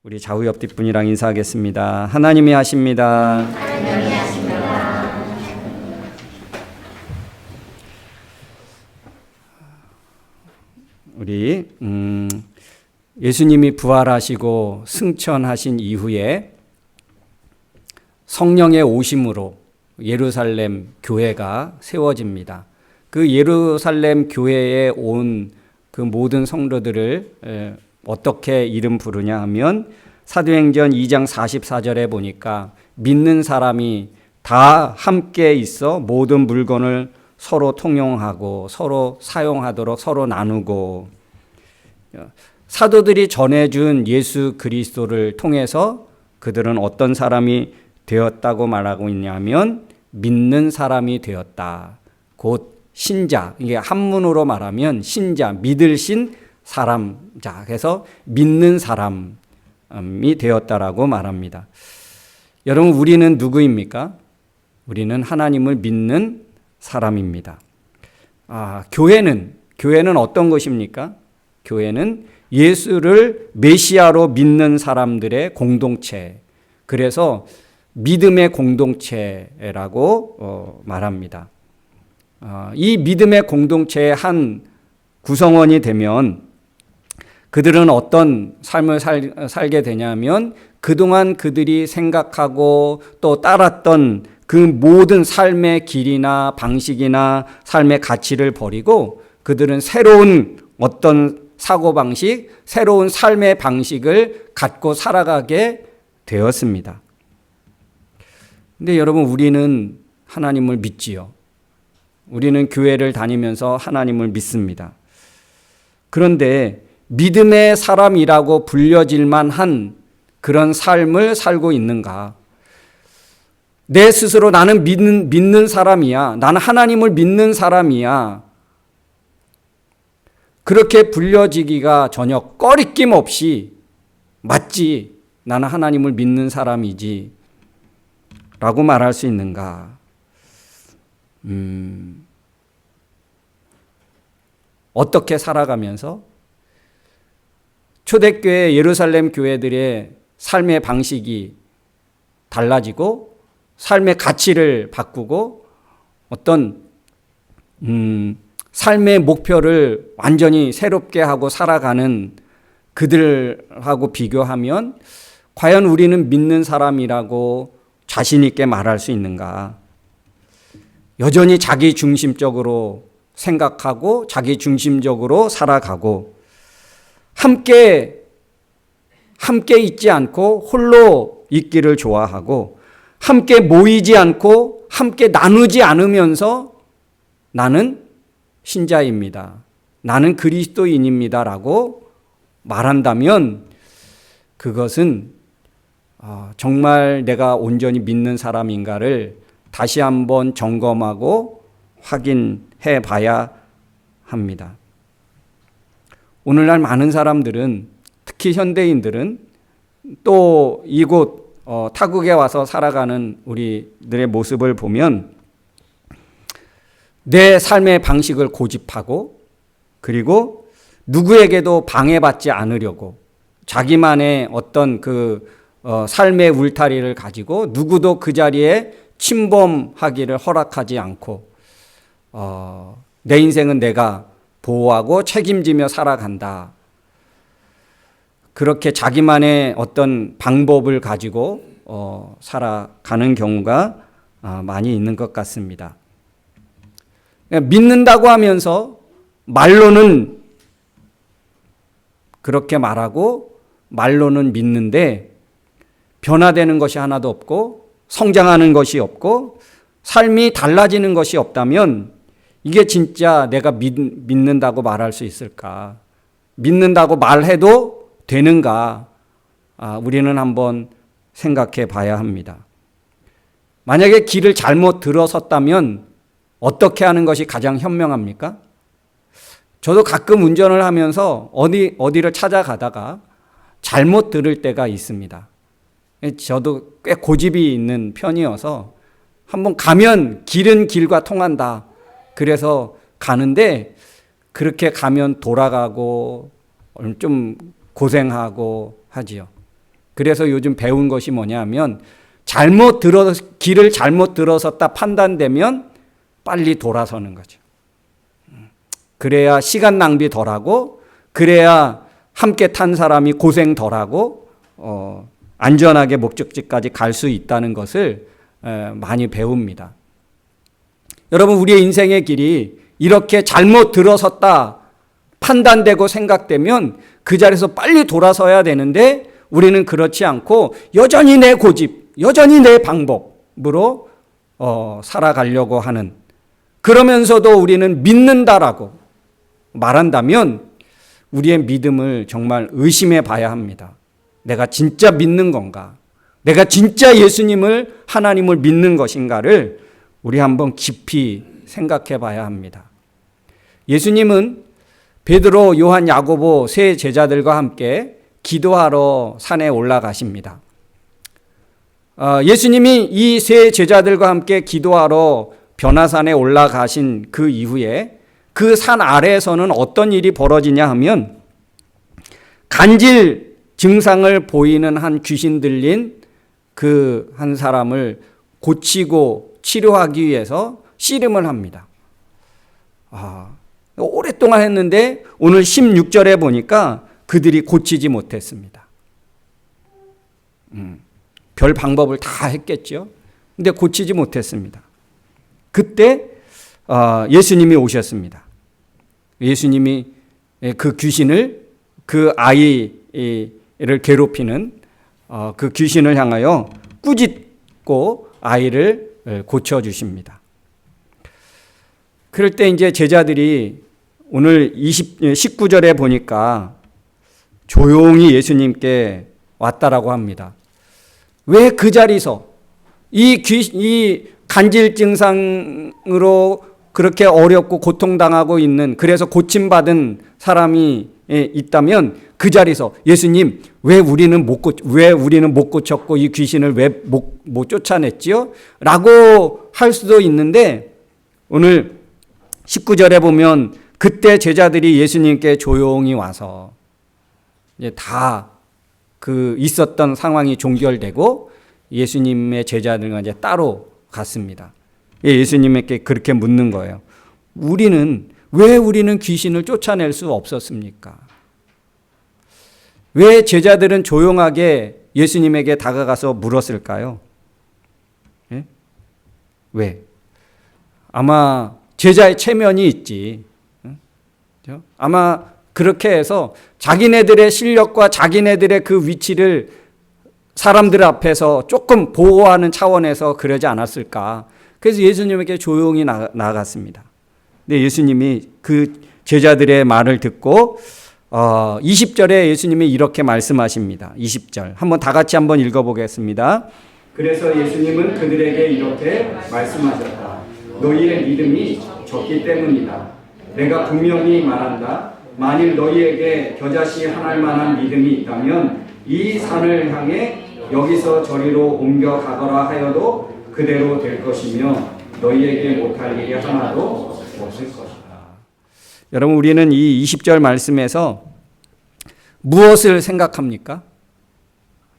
우리 좌우 옆 뒷분이랑 인사하겠습니다. 하나님이 하십니다. 하나님이 하십니다. 우리 예수님이 부활하시고 승천하신 이후에 성령의 오심으로 예루살렘 교회가 세워집니다. 그 예루살렘 교회에 온 그 모든 성도들을 어떻게 이름 부르냐 하면 사도행전 2장 44절에 보니까 믿는 사람이 다 함께 있어 모든 물건을 서로 통용하고 서로 사용하도록 서로 나누고, 사도들이 전해준 예수 그리스도를 통해서 그들은 어떤 사람이 되었다고 말하고 있냐면 믿는 사람이 되었다. 곧 신자, 이게 한문으로 말하면 신자, 믿을 신 사람, 자, 그래서 믿는 사람이 되었다라고 말합니다. 여러분, 우리는 누구입니까? 우리는 하나님을 믿는 사람입니다. 교회는 어떤 것입니까? 교회는 예수를 메시아로 믿는 사람들의 공동체, 그래서 믿음의 공동체라고 말합니다. 이 믿음의 공동체의 한 구성원이 되면 그들은 어떤 삶을 살게 되냐면 그동안 그들이 생각하고 또 따랐던 그 모든 삶의 길이나 방식이나 삶의 가치를 버리고 그들은 새로운 어떤 사고방식, 새로운 삶의 방식을 갖고 살아가게 되었습니다. 근데 여러분, 우리는 하나님을 믿지요. 우리는 교회를 다니면서 하나님을 믿습니다. 그런데 믿음의 사람이라고 불려질 만한 그런 삶을 살고 있는가? 내 스스로 나는 믿는 사람이야. 나는 하나님을 믿는 사람이야. 그렇게 불려지기가 전혀 꺼리낌 없이 맞지. 나는 하나님을 믿는 사람이지. 라고 말할 수 있는가? 어떻게 살아가면서 초대교회 예루살렘 교회들의 삶의 방식이 달라지고 삶의 가치를 바꾸고 어떤 삶의 목표를 완전히 새롭게 하고 살아가는 그들하고 비교하면 과연 우리는 믿는 사람이라고 자신 있게 말할 수 있는가? 여전히 자기 중심적으로 생각하고 자기 중심적으로 살아가고 함께 있지 않고 홀로 있기를 좋아하고 함께 모이지 않고 함께 나누지 않으면서 나는 신자입니다. 나는 그리스도인입니다라고 말한다면 그것은 정말 내가 온전히 믿는 사람인가를 다시 한번 점검하고 확인해 봐야 합니다. 오늘날 많은 사람들은, 특히 현대인들은 또 이곳 타국에 와서 살아가는 우리들의 모습을 보면 내 삶의 방식을 고집하고 그리고 누구에게도 방해받지 않으려고 자기만의 어떤 삶의 울타리를 가지고 누구도 그 자리에 침범하기를 허락하지 않고 내 인생은 내가 보호하고 책임지며 살아간다. 그렇게 자기만의 어떤 방법을 가지고 살아가는 경우가 많이 있는 것 같습니다. 믿는다고 하면서 말로는 그렇게 말하고 말로는 믿는데 변화되는 것이 하나도 없고 성장하는 것이 없고 삶이 달라지는 것이 없다면 이게 진짜 내가 믿는다고 말할 수 있을까? 믿는다고 말해도 되는가? 우리는 한번 생각해 봐야 합니다. 만약에 길을 잘못 들어섰다면 어떻게 하는 것이 가장 현명합니까? 저도 가끔 운전을 하면서 어디를 찾아가다가 잘못 들을 때가 있습니다. 저도 꽤 고집이 있는 편이어서 한번 가면 길은 길과 통한다. 그래서 가는데 그렇게 가면 돌아가고 좀 고생하고 하지요. 그래서 요즘 배운 것이 뭐냐면 길을 잘못 들어섰다 판단되면 빨리 돌아서는 거죠. 그래야 시간 낭비 덜하고, 그래야 함께 탄 사람이 고생 덜하고 안전하게 목적지까지 갈 수 있다는 것을 많이 배웁니다. 여러분, 우리의 인생의 길이 이렇게 잘못 들어섰다 판단되고 생각되면 그 자리에서 빨리 돌아서야 되는데, 우리는 그렇지 않고 여전히 내 고집, 여전히 내 방법으로 살아가려고 하는, 그러면서도 우리는 믿는다라고 말한다면 우리의 믿음을 정말 의심해 봐야 합니다. 내가 진짜 믿는 건가? 내가 진짜 예수님을, 하나님을 믿는 것인가를 우리 한번 깊이 생각해 봐야 합니다. 예수님은 베드로, 요한, 야고보 세 제자들과 함께 기도하러 산에 올라가십니다. 예수님이 이 세 제자들과 함께 기도하러 변화산에 올라가신 그 이후에 그 산 아래에서는 어떤 일이 벌어지냐 하면, 간질 증상을 보이는 한 귀신 들린 그 한 사람을 고치고 치료하기 위해서 씨름을 합니다. 오랫동안 했는데 오늘 16절에 보니까 그들이 고치지 못했습니다. 별 방법을 다 했겠죠. 근데 고치지 못했습니다. 그때 예수님이 오셨습니다. 예수님이 그 귀신을, 그 아이를 괴롭히는 그 귀신을 향하여 꾸짖고 아이를 고쳐주십니다. 그럴 때 이제 제자들이 오늘 19절에 보니까 조용히 예수님께 왔다라고 합니다. 왜 그 자리에서 이 간질 증상으로 그렇게 어렵고 고통당하고 있는, 그래서 고침받은 사람이 있다면 그 자리에서 예수님, 왜 우리는 못 고쳤고 이 귀신을 왜 못 쫓아냈지요? 라고 할 수도 있는데, 오늘 19절에 보면 그때 제자들이 예수님께 조용히 와서 이제 다 그 있었던 상황이 종결되고 예수님의 제자들과 이제 따로 갔습니다. 예수님에게 그렇게 묻는 거예요. 왜 우리는 귀신을 쫓아낼 수 없었습니까? 왜 제자들은 조용하게 예수님에게 다가가서 물었을까요? 예? 왜? 아마 제자의 체면이 있지. 아마 그렇게 해서 자기네들의 실력과 자기네들의 그 위치를 사람들 앞에서 조금 보호하는 차원에서 그러지 않았을까. 그래서 예수님에게 조용히 나아갔습니다. 근데 예수님이 그 제자들의 말을 듣고 20절에 예수님이 이렇게 말씀하십니다. 20절 한번 다 같이 한번 읽어보겠습니다. 그래서 예수님은 그들에게 이렇게 말씀하셨다. 너희의 믿음이 적기 때문이다. 내가 분명히 말한다. 만일 너희에게 겨자씨 하나일 만한 믿음이 있다면 이 산을 향해 여기서 저리로 옮겨가거라 하여도 그대로 될 것이며 너희에게 못할 일이 하나도 없을 것이다. 여러분, 우리는 이 20절 말씀에서 무엇을 생각합니까?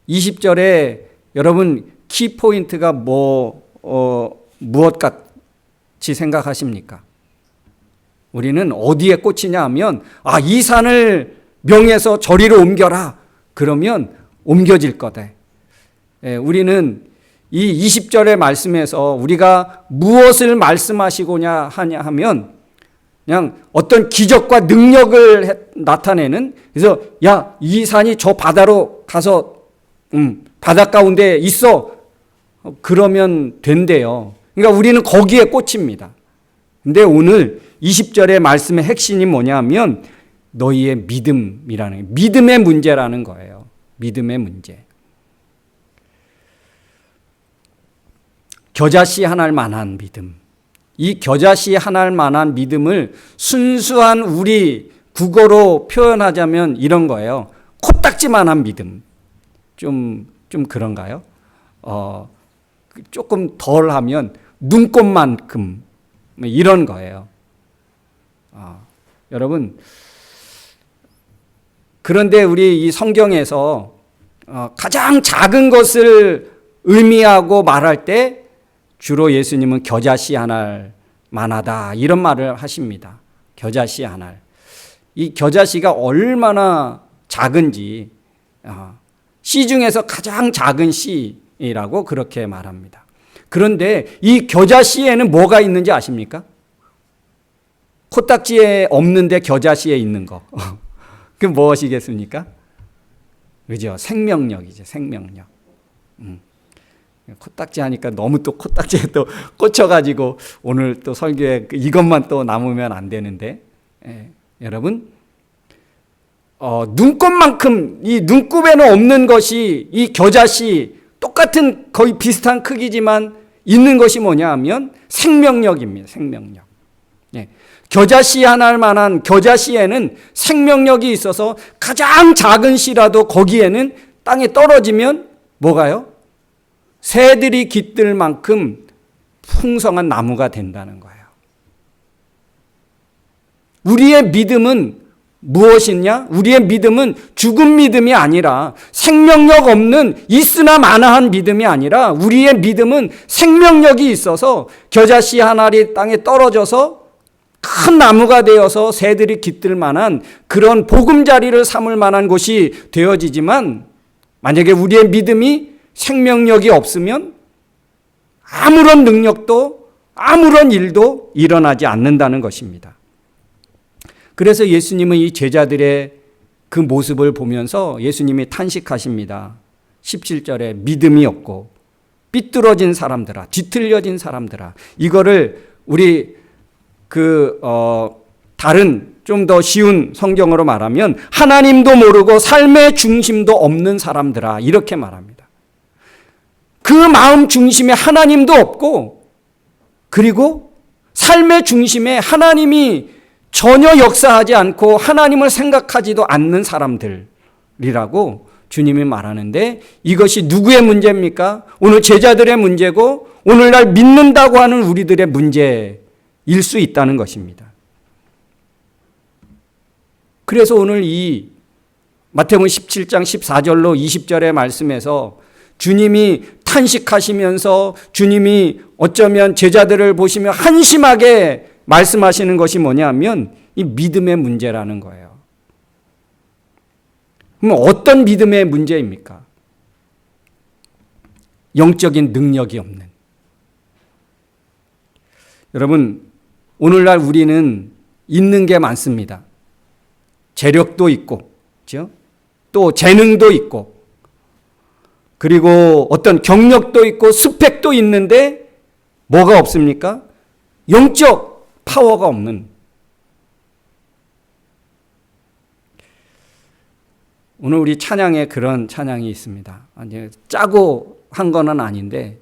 20절에 여러분 키포인트가 무엇 같이 생각하십니까? 우리는 어디에 꽂히냐 하면 이 산을 명해서 저리로 옮겨라. 그러면 옮겨질 거다. 우리는 이 20절의 말씀에서 우리가 무엇을 말씀하시고냐 하냐 하면 그냥 어떤 기적과 능력을 나타내는, 그래서 이 산이 저 바다로 가서 바다 가운데 있어. 그러면 된대요. 그러니까 우리는 거기에 꽂힙니다. 근데 오늘 20절의 말씀의 핵심이 뭐냐 하면 너희의 믿음의 문제라는 거예요. 믿음의 문제. 겨자씨 하나일 만한 믿음. 이 겨자씨 하나일 만한 믿음을 순수한 우리 국어로 표현하자면 이런 거예요. 코딱지만한 믿음. 좀 그런가요? 조금 덜 하면 눈곱만큼 이런 거예요. 여러분, 그런데 우리 이 성경에서 가장 작은 것을 의미하고 말할 때 주로 예수님은 겨자씨 한 알 만하다 이런 말을 하십니다. 겨자씨 한 알. 이 겨자씨가 얼마나 작은지 씨 중에서 가장 작은 씨라고 그렇게 말합니다. 그런데 이 겨자씨에는 뭐가 있는지 아십니까? 코딱지에 없는데 겨자씨에 있는 거. 그 무엇이겠습니까? 그죠? 생명력이죠. 생명력. 코딱지 하니까 너무 또 코딱지에 또 꽂혀가지고 오늘 또 설교에 이것만 또 남으면 안 되는데, 여러분, 눈곱만큼 이 눈곱에는 없는 것이 이 겨자씨 똑같은 거의 비슷한 크기지만 있는 것이 뭐냐 하면 생명력입니다. 생명력. 겨자씨 하나 만한 겨자씨에는 생명력이 있어서 가장 작은 씨라도 거기에는 땅에 떨어지면 뭐가요? 새들이 깃들 만큼 풍성한 나무가 된다는 거예요. 우리의 믿음은 무엇이냐? 우리의 믿음은 죽은 믿음이 아니라 생명력 없는 있으나 마나한 믿음이 아니라 우리의 믿음은 생명력이 있어서 겨자씨 한 알이 땅에 떨어져서 큰 나무가 되어서 새들이 깃들 만한 그런 보금자리를 삼을 만한 곳이 되어지지만 만약에 우리의 믿음이 생명력이 없으면 아무런 능력도 아무런 일도 일어나지 않는다는 것입니다. 그래서 예수님은 이 제자들의 그 모습을 보면서 예수님이 탄식하십니다. 17절에 믿음이 없고 삐뚤어진 사람들아, 뒤틀려진 사람들아. 이거를 우리 다른 좀 더 쉬운 성경으로 말하면 하나님도 모르고 삶의 중심도 없는 사람들아 이렇게 말합니다. 그 마음 중심에 하나님도 없고 그리고 삶의 중심에 하나님이 전혀 역사하지 않고 하나님을 생각하지도 않는 사람들이라고 주님이 말하는데 이것이 누구의 문제입니까? 오늘 제자들의 문제고 오늘날 믿는다고 하는 우리들의 문제일 수 있다는 것입니다. 그래서 오늘 이 마태복음 17장 14절로 20절의 말씀에서 주님이 탄식하시면서 주님이 어쩌면 제자들을 보시며 한심하게 말씀하시는 것이 뭐냐면 이 믿음의 문제라는 거예요. 그럼 어떤 믿음의 문제입니까? 영적인 능력이 없는. 여러분, 오늘날 우리는 있는 게 많습니다. 재력도 있고, 그렇죠? 또 재능도 있고, 그리고 어떤 경력도 있고 스펙도 있는데 뭐가 없습니까? 영적 파워가 없는. 오늘 우리 찬양에 그런 찬양이 있습니다. 짜고 한 거는 아닌데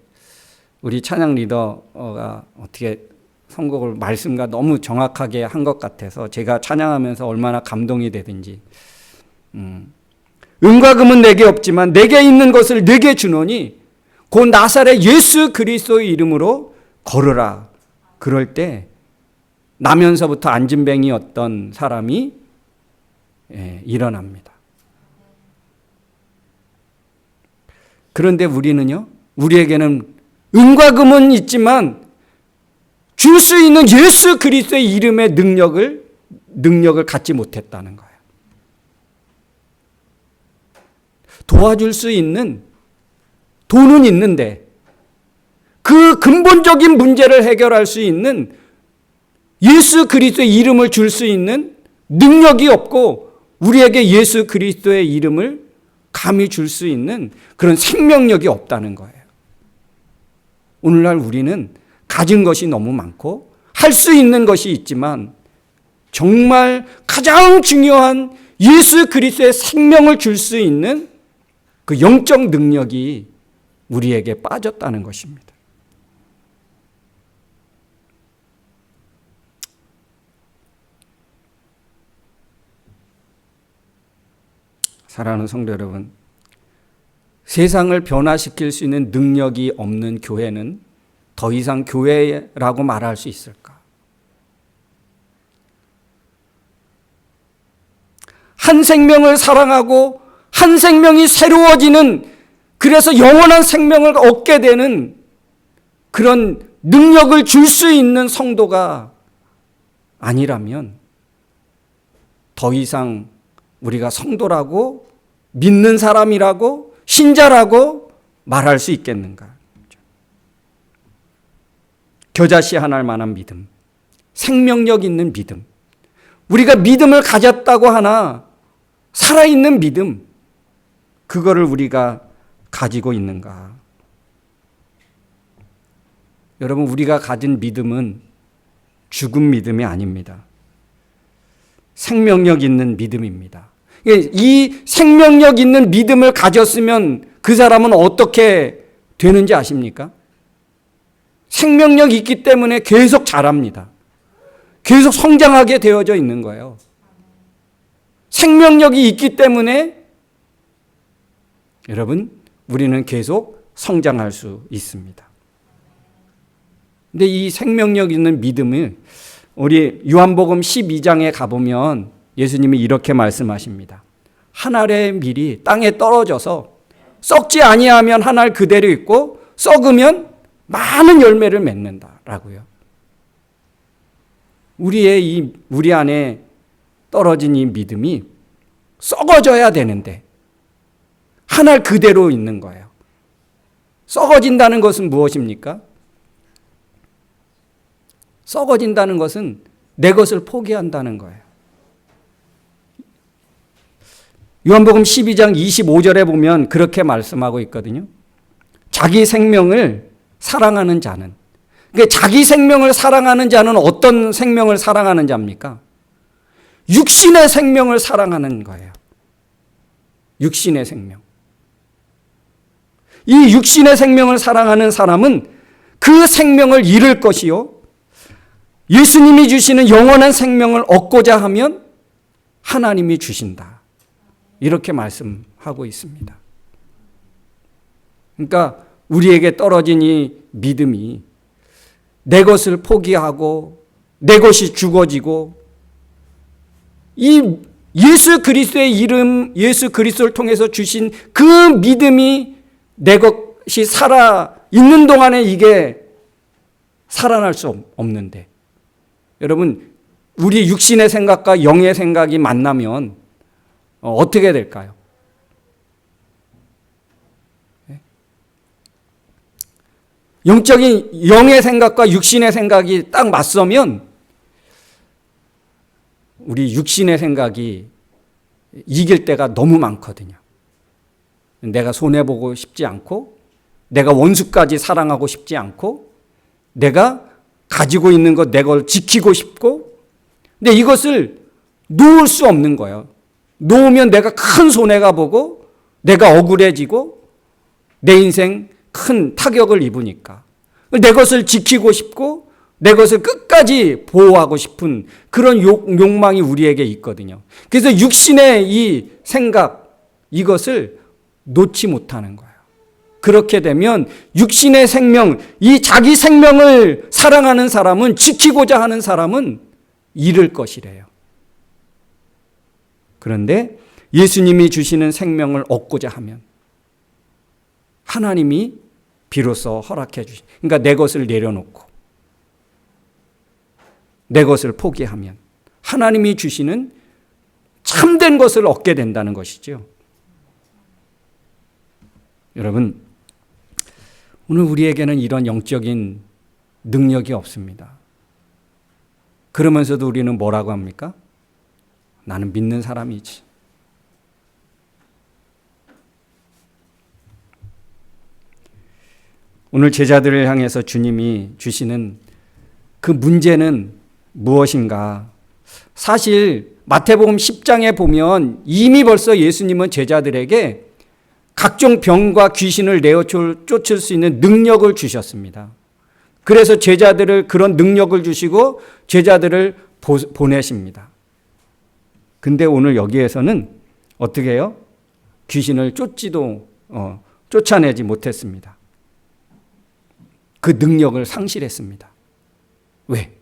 우리 찬양 리더가 어떻게 선곡을 말씀과 너무 정확하게 한 것 같아서 제가 찬양하면서 얼마나 감동이 되든지. 은과 금은 내게 없지만 내게 있는 것을 내게 주노니 곧 나사렛 예수 그리스도의 이름으로 걸으라. 그럴 때 나면서부터 안진뱅이였던 사람이 일어납니다. 그런데 우리는요, 우리에게는 은과 금은 있지만 줄 수 있는 예수 그리스도의 이름의 능력을 갖지 못했다는 거예요. 도와줄 수 있는 돈은 있는데 그 근본적인 문제를 해결할 수 있는 예수 그리스도의 이름을 줄 수 있는 능력이 없고 우리에게 예수 그리스도의 이름을 감히 줄 수 있는 그런 생명력이 없다는 거예요. 오늘날 우리는 가진 것이 너무 많고 할 수 있는 것이 있지만 정말 가장 중요한 예수 그리스도의 생명을 줄 수 있는 그 영적 능력이 우리에게 빠졌다는 것입니다. 사랑하는 성도 여러분, 세상을 변화시킬 수 있는 능력이 없는 교회는 더 이상 교회라고 말할 수 있을까? 한 생명을 사랑하고 한 생명이 새로워지는, 그래서 영원한 생명을 얻게 되는 그런 능력을 줄 수 있는 성도가 아니라면 더 이상 우리가 성도라고, 믿는 사람이라고, 신자라고 말할 수 있겠는가? 겨자씨 하나할 만한 믿음, 생명력 있는 믿음, 우리가 믿음을 가졌다고 하나 살아있는 믿음, 그거를 우리가 가지고 있는가? 여러분, 우리가 가진 믿음은 죽은 믿음이 아닙니다. 생명력 있는 믿음입니다. 이 생명력 있는 믿음을 가졌으면 그 사람은 어떻게 되는지 아십니까? 생명력이 있기 때문에 계속 자랍니다. 계속 성장하게 되어져 있는 거예요. 생명력이 있기 때문에 여러분, 우리는 계속 성장할 수 있습니다. 근데 이 생명력 있는 믿음을 우리 요한복음 12장에 가보면 예수님이 이렇게 말씀하십니다. 한 알의 밀이 땅에 떨어져서 썩지 아니하면 한 알 그대로 있고 썩으면 많은 열매를 맺는다라고요. 우리 안에 떨어진 이 믿음이 썩어져야 되는데 한 알 그대로 있는 거예요. 썩어진다는 것은 무엇입니까? 썩어진다는 것은 내 것을 포기한다는 거예요. 요한복음 12장 25절에 보면 그렇게 말씀하고 있거든요. 자기 생명을 사랑하는 자는, 그러니까 자기 생명을 사랑하는 자는 어떤 생명을 사랑하는 자입니까? 육신의 생명을 사랑하는 거예요. 육신의 생명. 이 육신의 생명을 사랑하는 사람은 그 생명을 잃을 것이요, 예수님이 주시는 영원한 생명을 얻고자 하면 하나님이 주신다. 이렇게 말씀하고 있습니다. 그러니까 우리에게 떨어진 이 믿음이 내 것을 포기하고 내 것이 죽어지고 이 예수 그리스도의 이름, 예수 그리스도를 통해서 주신 그 믿음이 내 것이 살아 있는 동안에 이게 살아날 수 없는데, 여러분, 우리 육신의 생각과 영의 생각이 만나면 어떻게 될까요? 영적인 영의 생각과 육신의 생각이 딱 맞서면 우리 육신의 생각이 이길 때가 너무 많거든요. 내가 손해보고 싶지 않고, 내가 원수까지 사랑하고 싶지 않고, 내가 가지고 있는 것 내 걸 지키고 싶고, 근데 이것을 놓을 수 없는 거예요. 놓으면 내가 큰 손해가 보고 내가 억울해지고 내 인생 큰 타격을 입으니까 내 것을 지키고 싶고 내 것을 끝까지 보호하고 싶은 그런 욕망이 우리에게 있거든요. 그래서 육신의 이 생각, 이것을 놓지 못하는 거예요. 그렇게 되면 육신의 생명, 이 자기 생명을 사랑하는 사람은, 지키고자 하는 사람은 잃을 것이래요. 그런데 예수님이 주시는 생명을 얻고자 하면 하나님이 비로소 허락해 주신, 그러니까 내 것을 내려놓고 내 것을 포기하면 하나님이 주시는 참된 것을 얻게 된다는 것이죠. 여러분, 오늘 우리에게는 이런 영적인 능력이 없습니다. 그러면서도 우리는 뭐라고 합니까? 나는 믿는 사람이지. 오늘 제자들을 향해서 주님이 주시는 그 문제는 무엇인가? 사실 마태복음 10장에 보면 이미 벌써 예수님은 제자들에게 각종 병과 귀신을 내어 쫓을 수 있는 능력을 주셨습니다. 그래서 제자들을, 그런 능력을 주시고 제자들을 보내십니다. 근데 오늘 여기에서는 어떻게 해요? 귀신을 쫓아내지 못했습니다. 그 능력을 상실했습니다. 왜?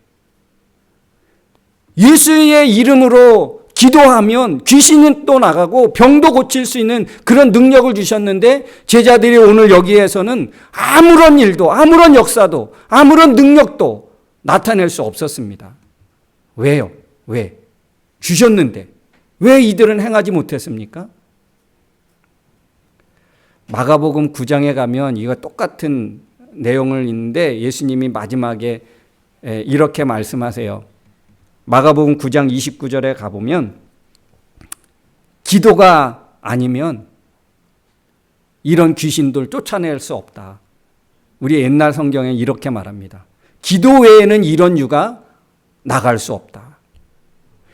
예수의 이름으로 기도하면 귀신이 또 나가고 병도 고칠 수 있는 그런 능력을 주셨는데 제자들이 오늘 여기에서는 아무런 일도, 아무런 역사도, 아무런 능력도 나타낼 수 없었습니다. 왜요? 왜? 주셨는데 왜 이들은 행하지 못했습니까? 마가복음 9장에 가면 이거 똑같은 내용을 있는데 예수님이 마지막에 이렇게 말씀하세요. 마가복음 9장 29절에 가보면 기도가 아니면 이런 귀신들 쫓아낼 수 없다. 우리 옛날 성경에 이렇게 말합니다. 기도 외에는 이런 유가 나갈 수 없다.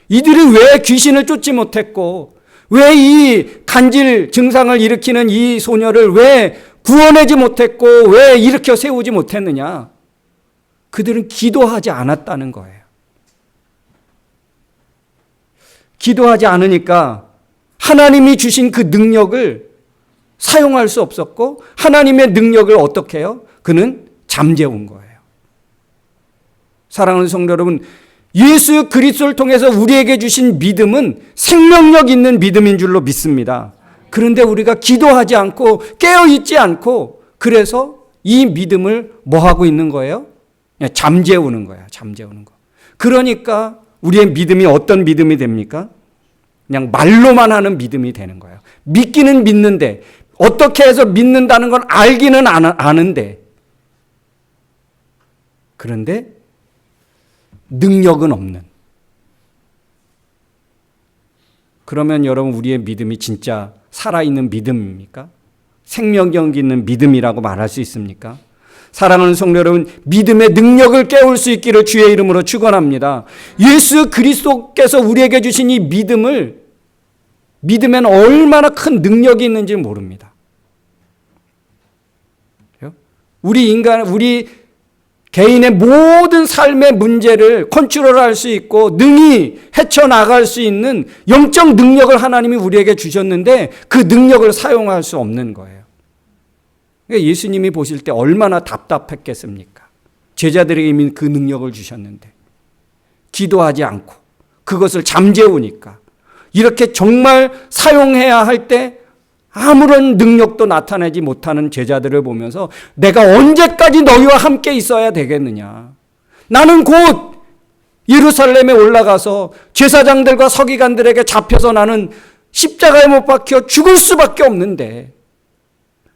이들이 왜 귀신을 쫓지 못했고 왜 이 간질 증상을 일으키는 이 소녀를 왜 구원하지 못했고 왜 일으켜 세우지 못했느냐? 그들은 기도하지 않았다는 거예요. 기도하지 않으니까 하나님이 주신 그 능력을 사용할 수 없었고 하나님의 능력을 어떻게 해요? 그는 잠재운 거예요. 사랑하는 성도 여러분, 예수 그리스도를 통해서 우리에게 주신 믿음은 생명력 있는 믿음인 줄로 믿습니다. 그런데 우리가 기도하지 않고 깨어있지 않고 그래서 이 믿음을 뭐 하고 있는 거예요? 잠재우는 거야. 잠재우는 거. 그러니까 우리의 믿음이 어떤 믿음이 됩니까? 그냥 말로만 하는 믿음이 되는 거예요. 믿기는 믿는데 어떻게 해서 믿는다는 건 알기는 아는데 그런데 능력은 없는. 그러면 여러분 우리의 믿음이 진짜 살아있는 믿음입니까? 생명력 있는 믿음이라고 말할 수 있습니까? 사랑하는 성도 여러분, 믿음의 능력을 깨울 수 있기를 주의 이름으로 축원합니다. 예수 그리스도께서 우리에게 주신 이 믿음에는 얼마나 큰 능력이 있는지 모릅니다. 우리 개인의 모든 삶의 문제를 컨트롤할 수 있고 능히 헤쳐나갈 수 있는 영적 능력을 하나님이 우리에게 주셨는데 그 능력을 사용할 수 없는 거예요. 그러니까 예수님이 보실 때 얼마나 답답했겠습니까? 제자들에게 이미 그 능력을 주셨는데 기도하지 않고 그것을 잠재우니까 이렇게 정말 사용해야 할 때 아무런 능력도 나타내지 못하는 제자들을 보면서 내가 언제까지 너희와 함께 있어야 되겠느냐. 나는 곧 예루살렘에 올라가서 제사장들과 서기관들에게 잡혀서 나는 십자가에 못 박혀 죽을 수밖에 없는데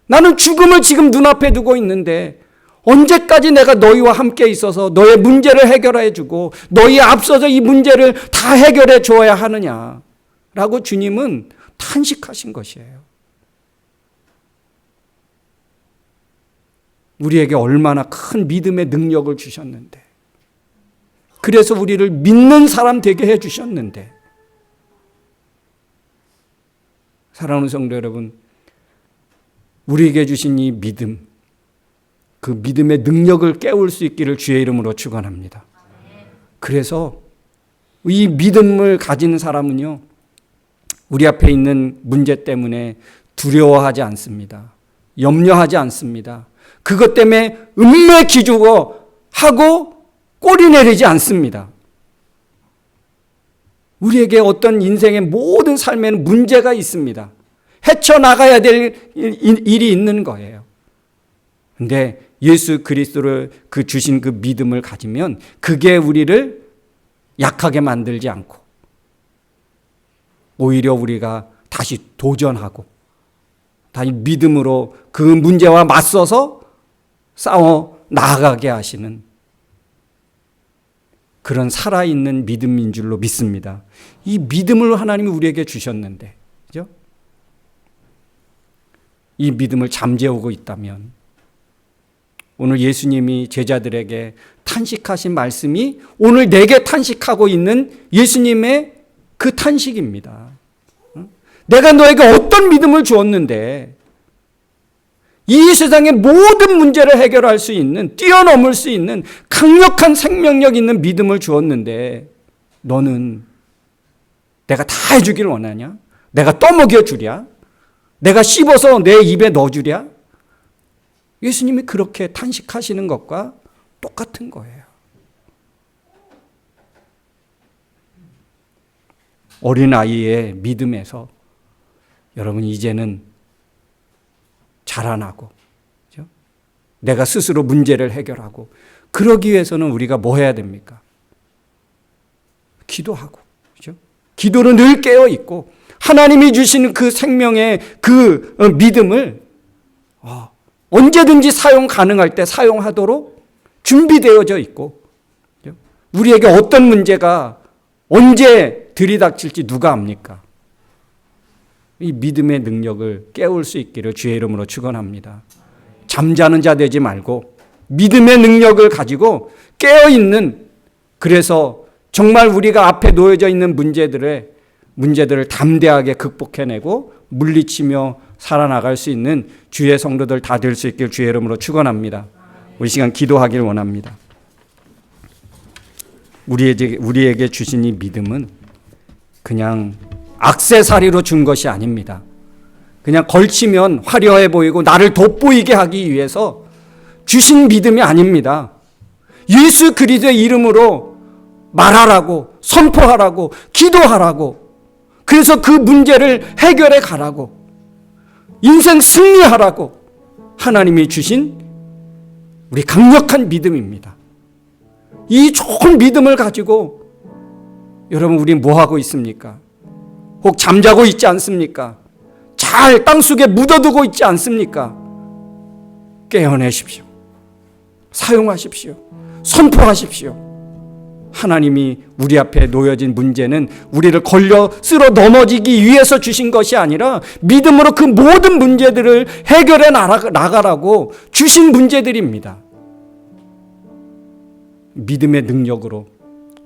나는 죽음을 지금 눈앞에 두고 있는데 언제까지 내가 너희와 함께 있어서 너의 문제를 해결해 주고 너희에 앞서서 이 문제를 다 해결해 줘야 하느냐라고 주님은 탄식하신 것이에요. 우리에게 얼마나 큰 믿음의 능력을 주셨는데 그래서 우리를 믿는 사람 되게 해주셨는데 사랑하는 성도 여러분, 우리에게 주신 이 믿음, 그 믿음의 능력을 깨울 수 있기를 주의 이름으로 축원합니다. 그래서 이 믿음을 가진 사람은요, 우리 앞에 있는 문제 때문에 두려워하지 않습니다. 염려하지 않습니다. 그것 때문에 음매기죽어하고 꼬리 내리지 않습니다. 우리에게 어떤 인생의 모든 삶에는 문제가 있습니다. 헤쳐나가야 될 일이 있는 거예요. 근데 예수 그리스도를 주신 그 믿음을 가지면 그게 우리를 약하게 만들지 않고 오히려 우리가 다시 도전하고 다시 믿음으로 그 문제와 맞서서 싸워 나아가게 하시는 그런 살아있는 믿음인 줄로 믿습니다. 이 믿음을 하나님이 우리에게 주셨는데, 그죠? 이 믿음을 잠재우고 있다면 오늘 예수님이 제자들에게 탄식하신 말씀이 오늘 내게 탄식하고 있는 예수님의 그 탄식입니다. 내가 너에게 어떤 믿음을 주었는데 이 세상의 모든 문제를 해결할 수 있는, 뛰어넘을 수 있는 강력한 생명력 있는 믿음을 주었는데 너는 내가 다 해주기를 원하냐? 내가 떠먹여 주랴? 내가 씹어서 내 입에 넣어주랴? 예수님이 그렇게 탄식하시는 것과 똑같은 거예요. 어린아이의 믿음에서 여러분 이제는 자라나고, 그렇죠? 내가 스스로 문제를 해결하고, 그러기 위해서는 우리가 뭐 해야 됩니까? 기도하고, 그렇죠? 기도로 늘 깨어 있고 하나님이 주시는 그 생명의 그 믿음을 언제든지 사용 가능할 때 사용하도록 준비되어져 있고, 그렇죠? 우리에게 어떤 문제가 언제 들이닥칠지 누가 압니까? 이 믿음의 능력을 깨울 수 있기를 주의 이름으로 축원합니다. 잠자는 자 되지 말고 믿음의 능력을 가지고 깨어있는, 그래서 정말 우리가 앞에 놓여져 있는 문제들을 담대하게 극복해내고 물리치며 살아나갈 수 있는 주의 성도들 다 될 수 있길 주의 이름으로 축원합니다. 우리 시간 기도하길 원합니다. 우리에게 주신 이 믿음은 그냥 액세서리로 준 것이 아닙니다. 그냥 걸치면 화려해 보이고 나를 돋보이게 하기 위해서 주신 믿음이 아닙니다. 예수 그리스도의 이름으로 말하라고, 선포하라고, 기도하라고, 그래서 그 문제를 해결해 가라고, 인생 승리하라고 하나님이 주신 우리 강력한 믿음입니다. 이 좋은 믿음을 가지고 여러분 우리 뭐 하고 있습니까? 혹 잠자고 있지 않습니까? 잘 땅속에 묻어두고 있지 않습니까? 깨어내십시오. 사용하십시오. 선포하십시오. 하나님이 우리 앞에 놓여진 문제는 우리를 걸려 쓸어 넘어지기 위해서 주신 것이 아니라 믿음으로 그 모든 문제들을 해결해 나가라고 주신 문제들입니다. 믿음의 능력으로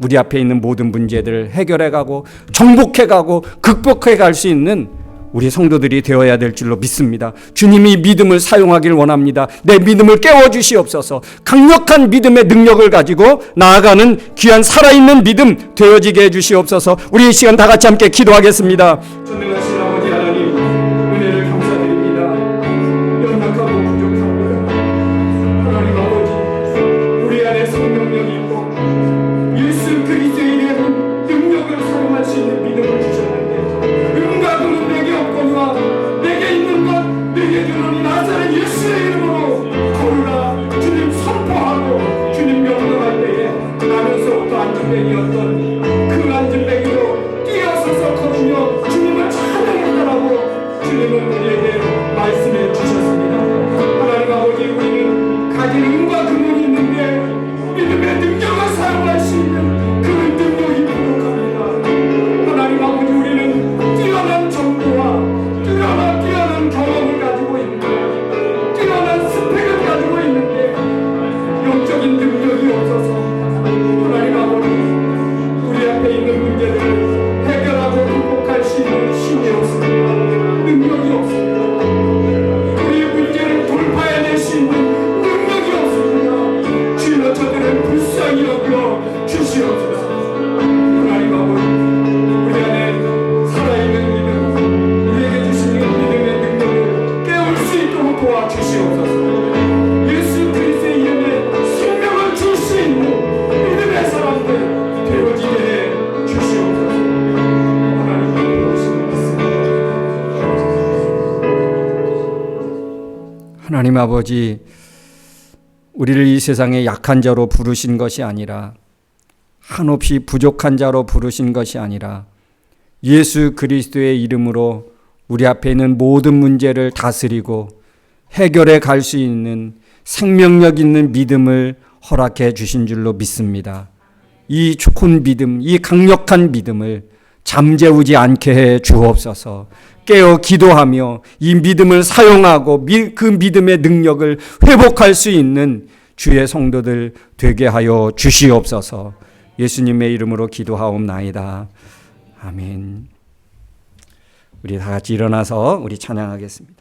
우리 앞에 있는 모든 문제들을 해결해 가고 정복해 가고 극복해 갈 수 있는 우리 성도들이 되어야 될 줄로 믿습니다. 주님이 믿음을 사용하길 원합니다. 내 믿음을 깨워주시옵소서. 강력한 믿음의 능력을 가지고 나아가는 귀한 살아있는 믿음 되어지게 해주시옵소서. 우리 이 시간 다 같이 함께 기도하겠습니다. 전능하신 아버지 하나님, 은혜를 감사드립니다. 연약하고 부족합니다. 하나님 아버지, 우리 안에 성령력이 있고 예수 그리스도의 이름 능력을 사용할 수 있는 믿음을 주셨는데, 은과 금은 내게 없거니와 내게 있는 것 내게 주노니 나사렛 예수의 이름으로 거루라. 주님 선포하고 주님 명령할 때에 나면서부터 안진뱅이였던 그 안진뱅이로 뛰어서서 걸으며 주님을 찬양했다라고 주님은 우리에게 말씀해 주셨습니다. 하나님 아버지, 우리는 가진 은과 금은 있는데 믿음의 능력을 사용할 수 있는 그 능력이 부족합니다. 하나님 아버지, 우리는 뛰어난 정보와 뛰어난 경험을 가지고 있고 뛰어난 스펙을 가지고 있는데 영적인 능력이 없어서 하나님 아버지, 우리 앞에 있는 문제를 해결하고 극복할 수 있는 힘이 없습니다. 능력이 없습니다. 우리의 문제를 돌파해낼 수 있는 능력이 없습니다. 주여, 저들을 불쌍히 여겨 주시옵소서. 하나님 아버지, 우리 안에 살아있는 믿음, 우리에게 주시는 믿음의 능력을 깨울 수 있도록 도와주시옵소서. 예수 그리스도의 이름에 생명을 줄 수 있는 믿음의 사람들 되어지게 해 주시옵소서. 하나님 하나님 아버지, 우리를 이 세상에 약한 자로 부르신 것이 아니라, 한없이 부족한 자로 부르신 것이 아니라 예수 그리스도의 이름으로 우리 앞에 있는 모든 문제를 다스리고 해결해 갈 수 있는 생명력 있는 믿음을 허락해 주신 줄로 믿습니다. 이 좋은 믿음, 이 강력한 믿음을 잠재우지 않게 해 주옵소서. 깨어 기도하며 이 믿음을 사용하고 그 믿음의 능력을 회복할 수 있는 주의 성도들 되게 하여 주시옵소서. 예수님의 이름으로 기도하옵나이다. 아멘. 우리 다 같이 일어나서 우리 찬양하겠습니다.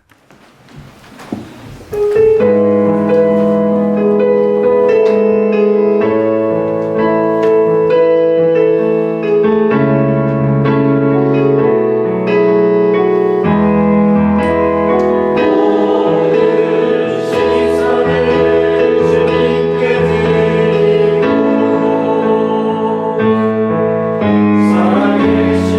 살아계신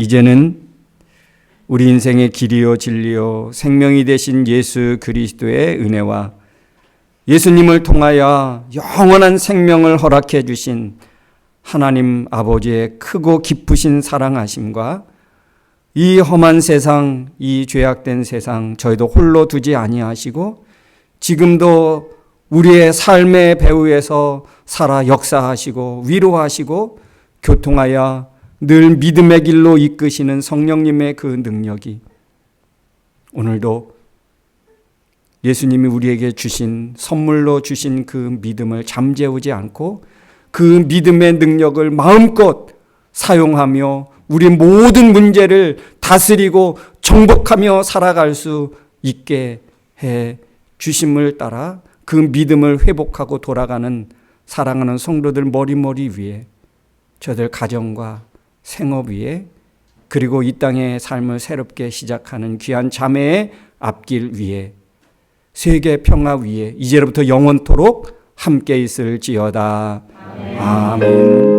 이제는 우리 인생의 길이요 진리요 생명이 되신 예수 그리스도의 은혜와 예수님을 통하여 영원한 생명을 허락해 주신 하나님 아버지의 크고 깊으신 사랑하심과 이 험한 세상, 이 죄악된 세상 저희도 홀로 두지 아니하시고 지금도 우리의 삶의 배후에서 살아 역사하시고 위로하시고 교통하여 늘 믿음의 길로 이끄시는 성령님의 그 능력이 오늘도 예수님이 우리에게 주신 선물로 주신 그 믿음을 잠재우지 않고 그 믿음의 능력을 마음껏 사용하며 우리 모든 문제를 다스리고 정복하며 살아갈 수 있게 해 주심을 따라 그 믿음을 회복하고 돌아가는 사랑하는 성도들 머리머리 위에 저들 가정과 생업 위에 그리고 이 땅의 삶을 새롭게 시작하는 귀한 자매의 앞길 위에 세계 평화 위에 이제로부터 영원토록 함께 있을지어다. 아멘.